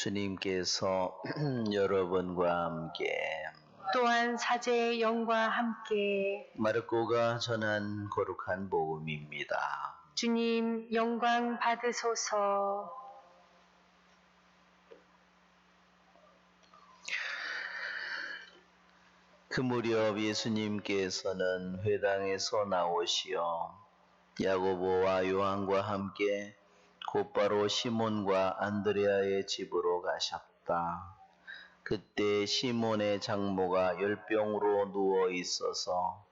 주님께서 여러분과 함께 또한 사제의 영과 함께 마르코가 전한 거룩한 복음입니다. 주님 영광 받으소서. 그 무렵 예수님께서는 회당에서 나오시어 야고보와 요한과 함께 곧바로 시몬과 안드레아의 집으로 가셨다. 그때 시몬의 장모가 열병으로 누워 있어서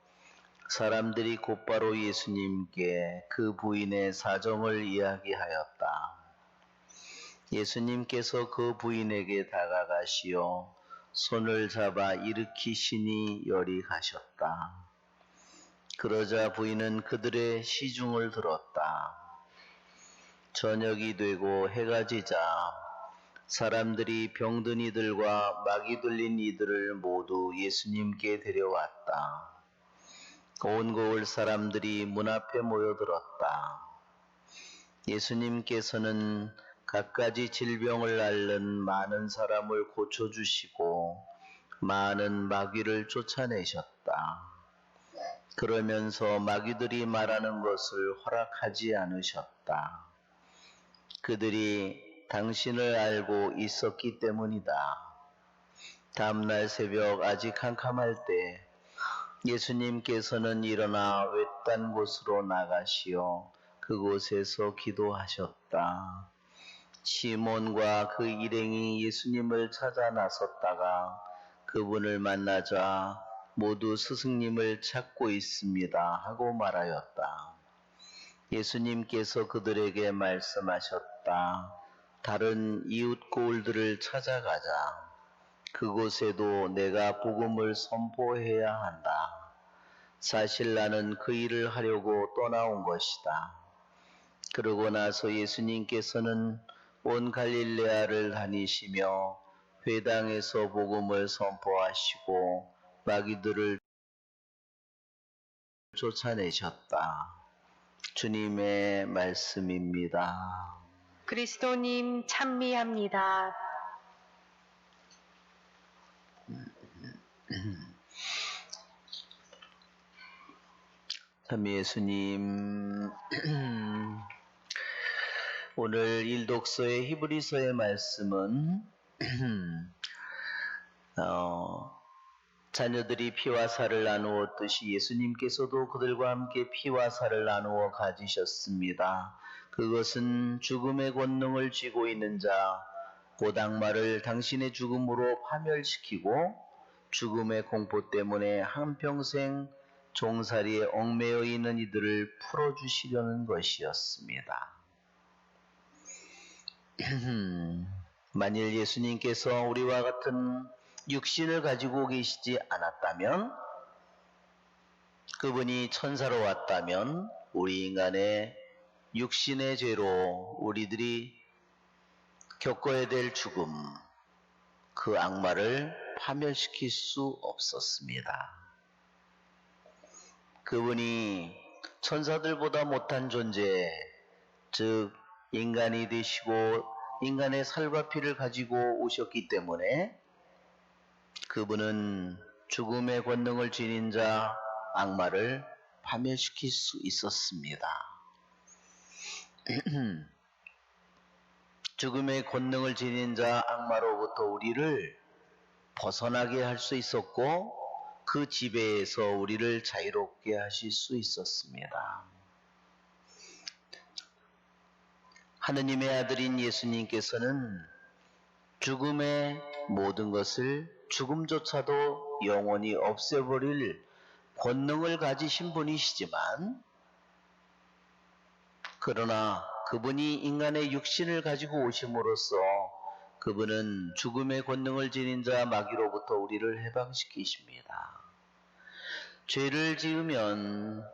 사람들이 곧바로 예수님께 그 부인의 사정을 이야기하였다. 예수님께서 그 부인에게 다가가시어 손을 잡아 일으키시니 열이 가셨다. 그러자 부인은 그들의 시중을 들었다. 저녁이 되고 해가 지자 사람들이 병든 이들과 마귀 들린 이들을 모두 예수님께 데려왔다. 온 고을 사람들이 문 앞에 모여들었다. 예수님께서는 갖가지 질병을 앓는 많은 사람을 고쳐주시고 많은 마귀를 쫓아내셨다. 그러면서 마귀들이 말하는 것을 허락하지 않으셨다. 그들이 당신을 알고 있었기 때문이다. 다음날 새벽 아직 캄캄할 때 예수님께서는 일어나 외딴 곳으로 나가시어 그곳에서 기도하셨다. 시몬과 그 일행이 예수님을 찾아 나섰다가 그분을 만나자 모두 스승님을 찾고 있습니다 하고 말하였다. 예수님께서 그들에게 말씀하셨다. 다른 이웃 고을들을 찾아가자. 그곳에도 내가 복음을 선포해야 한다. 사실 나는 그 일을 하려고 떠나온 것이다. 그러고 나서 예수님께서는 온 갈릴레아를 다니시며 회당에서 복음을 선포하시고 마귀들을 쫓아내셨다. 주님의 말씀입니다. 그리스도님 찬미합니다. 참 예수님, 오늘 일독서의 히브리서의 말씀은 자녀들이 피와 살을 나누었듯이 예수님께서도 그들과 함께 피와 살을 나누어 가지셨습니다. 그것은 죽음의 권능을 쥐고 있는 자, 곧 악마를 당신의 죽음으로 파멸시키고 죽음의 공포 때문에 한평생 종살이에 얽매여 있는 이들을 풀어주시려는 것이었습니다. 만일 예수님께서 우리와 같은 육신을 가지고 계시지 않았다면, 그분이 천사로 왔다면 우리 인간의 육신의 죄로 우리들이 겪어야 될 죽음, 그 악마를 파멸시킬 수 없었습니다. 그분이 천사들보다 못한 존재, 즉 인간이 되시고 인간의 살과 피를 가지고 오셨기 때문에 그분은 죽음의 권능을 지닌 자 악마를 파멸시킬 수 있었습니다. 죽음의 권능을 지닌 자 악마로부터 우리를 벗어나게 할 수 있었고 그 지배에서 우리를 자유롭게 하실 수 있었습니다. 하느님의 아들인 예수님께서는 죽음의 모든 것을 죽음조차도 영원히 없애버릴 권능을 가지신 분이시지만, 그러나 그분이 인간의 육신을 가지고 오심으로써 그분은 죽음의 권능을 지닌 자 마귀로부터 우리를 해방시키십니다. 죄를 지으면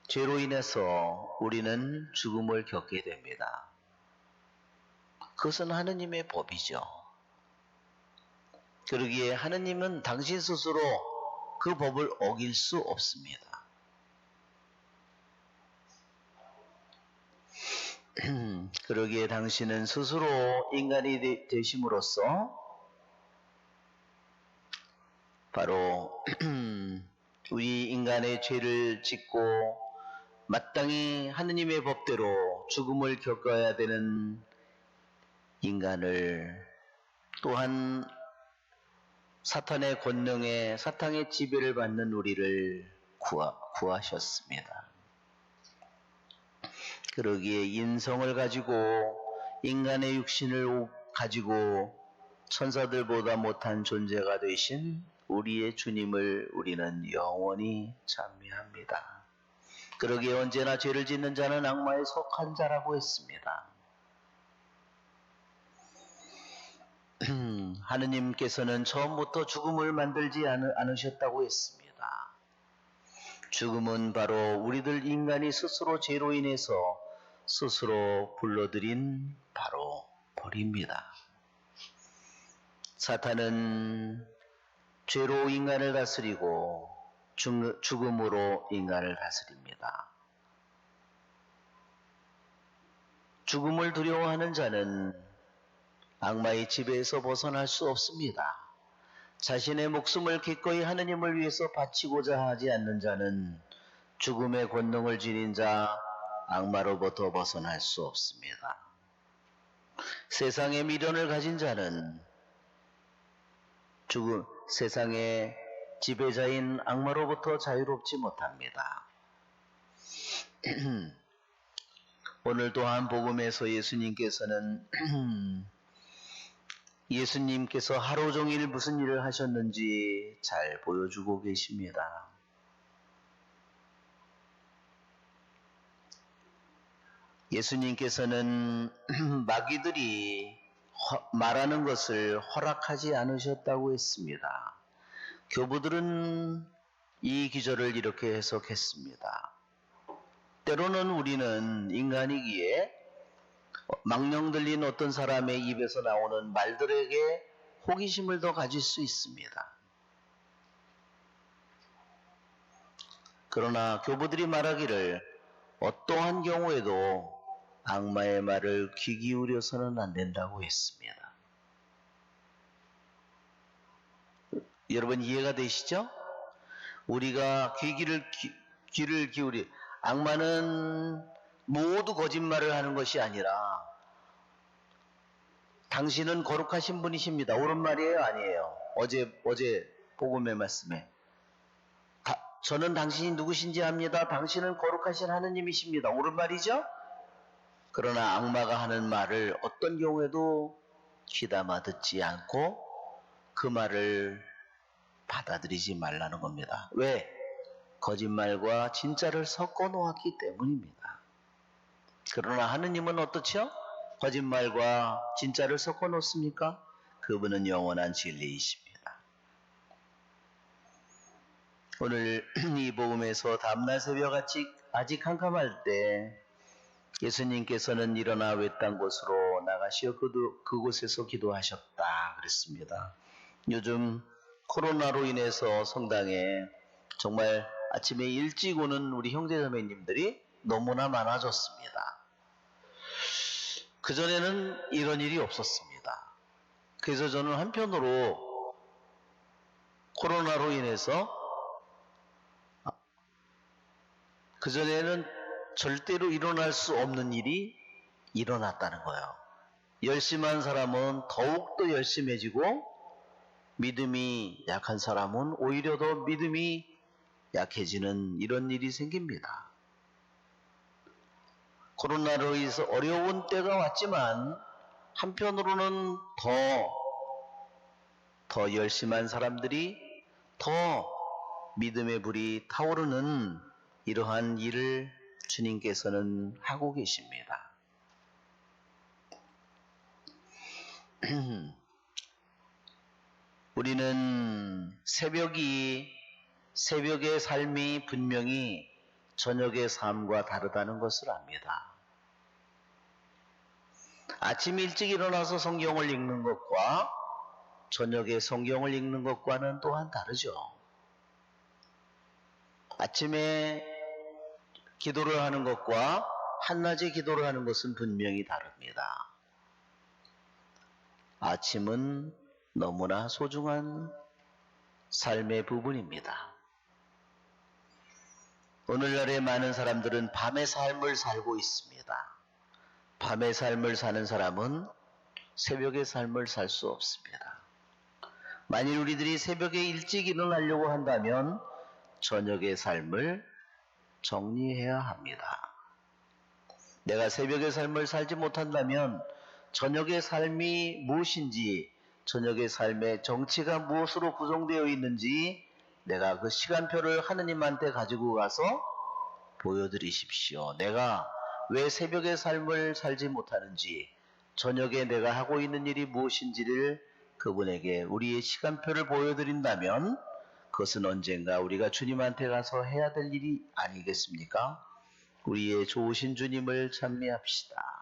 죄로 인해서 우리는 죽음을 겪게 됩니다. 그것은 하느님의 법이죠. 그러기에 하느님은 당신 스스로 그 법을 어길 수 없습니다. 그러기에 당신은 스스로 인간이 되심으로써 바로 우리 인간의 죄를 짓고 마땅히 하느님의 법대로 죽음을 겪어야 되는 인간을 또한 사탄의 권능에 사탄의 지배를 받는 우리를 구하셨습니다. 그러기에 인성을 가지고 인간의 육신을 가지고 천사들보다 못한 존재가 되신 우리의 주님을 우리는 영원히 찬미합니다. 그러기에 언제나 죄를 짓는 자는 악마에 속한 자라고 했습니다. 하느님께서는 처음부터 죽음을 만들지 않으셨다고 했습니다. 죽음은 바로 우리들 인간이 스스로 죄로 인해서 스스로 불러들인 바로 벌입니다. 사탄은 죄로 인간을 다스리고 죽음으로 인간을 다스립니다. 죽음을 두려워하는 자는 악마의 지배에서 벗어날 수 없습니다. 자신의 목숨을 기꺼이 하느님을 위해서 바치고자 하지 않는 자는 죽음의 권능을 지닌 자 악마로부터 벗어날 수 없습니다. 세상의 미련을 가진 자는 세상의 지배자인 악마로부터 자유롭지 못합니다. 오늘 또한 복음에서 예수님께서 하루 종일 무슨 일을 하셨는지 잘 보여주고 계십니다. 예수님께서는 마귀들이 말하는 것을 허락하지 않으셨다고 했습니다. 교부들은 이 기절을 이렇게 해석했습니다. 때로는 우리는 인간이기에 망령 들린 어떤 사람의 입에서 나오는 말들에게 호기심을 더 가질 수 있습니다. 그러나 교부들이 말하기를 어떠한 경우에도 악마의 말을 귀 기울여서는 안 된다고 했습니다. 여러분 이해가 되시죠? 우리가 귀를 기울이 악마는 모두 거짓말을 하는 것이 아니라 당신은 거룩하신 분이십니다. 옳은 말이에요? 아니에요? 어제 복음의 말씀에 저는 당신이 누구신지 압니다. 당신은 거룩하신 하느님이십니다. 옳은 말이죠? 그러나 악마가 하는 말을 어떤 경우에도 귀담아 듣지 않고 그 말을 받아들이지 말라는 겁니다. 왜? 거짓말과 진짜를 섞어 놓았기 때문입니다. 그러나 하느님은 어떻죠? 거짓말과 진짜를 섞어 놓습니까? 그분은 영원한 진리이십니다. 오늘 이 복음에서 다음날 새벽같이 아직 캄캄할 때 예수님께서는 일어나 외딴 곳으로 나가시어 그곳에서 기도하셨다 그랬습니다. 요즘 코로나로 인해서 성당에 정말 아침에 일찍 오는 우리 형제자매님들이 너무나 많아졌습니다. 그전에는 이런 일이 없었습니다. 그래서 저는 한편으로 코로나로 인해서 그전에는 절대로 일어날 수 없는 일이 일어났다는 거예요. 열심한 사람은 더욱더 열심해지고 믿음이 약한 사람은 오히려 더 믿음이 약해지는 이런 일이 생깁니다. 코로나로 인해서 어려운 때가 왔지만 한편으로는 더 열심한 사람들이 더 믿음의 불이 타오르는 이러한 일을 주님께서는 하고 계십니다. 우리는 새벽의 삶이 분명히 저녁의 삶과 다르다는 것을 압니다. 아침 일찍 일어나서 성경을 읽는 것과 저녁에 성경을 읽는 것과는 또한 다르죠. 아침에 기도를 하는 것과 한낮에 기도를 하는 것은 분명히 다릅니다. 아침은 너무나 소중한 삶의 부분입니다. 오늘날의 많은 사람들은 밤의 삶을 살고 있습니다. 밤의 삶을 사는 사람은 새벽의 삶을 살 수 없습니다. 만일 우리들이 새벽에 일찍 일어나려고 한다면 저녁의 삶을 정리해야 합니다. 내가 새벽의 삶을 살지 못한다면 저녁의 삶이 무엇인지, 저녁의 삶의 정치가 무엇으로 구성되어 있는지 내가 그 시간표를 하느님한테 가지고 가서 보여드리십시오. 내가 왜 새벽의 삶을 살지 못하는지, 저녁에 내가 하고 있는 일이 무엇인지를 그분에게 우리의 시간표를 보여드린다면 그것은 언젠가 우리가 주님한테 가서 해야 될 일이 아니겠습니까? 우리의 좋으신 주님을 찬미합시다.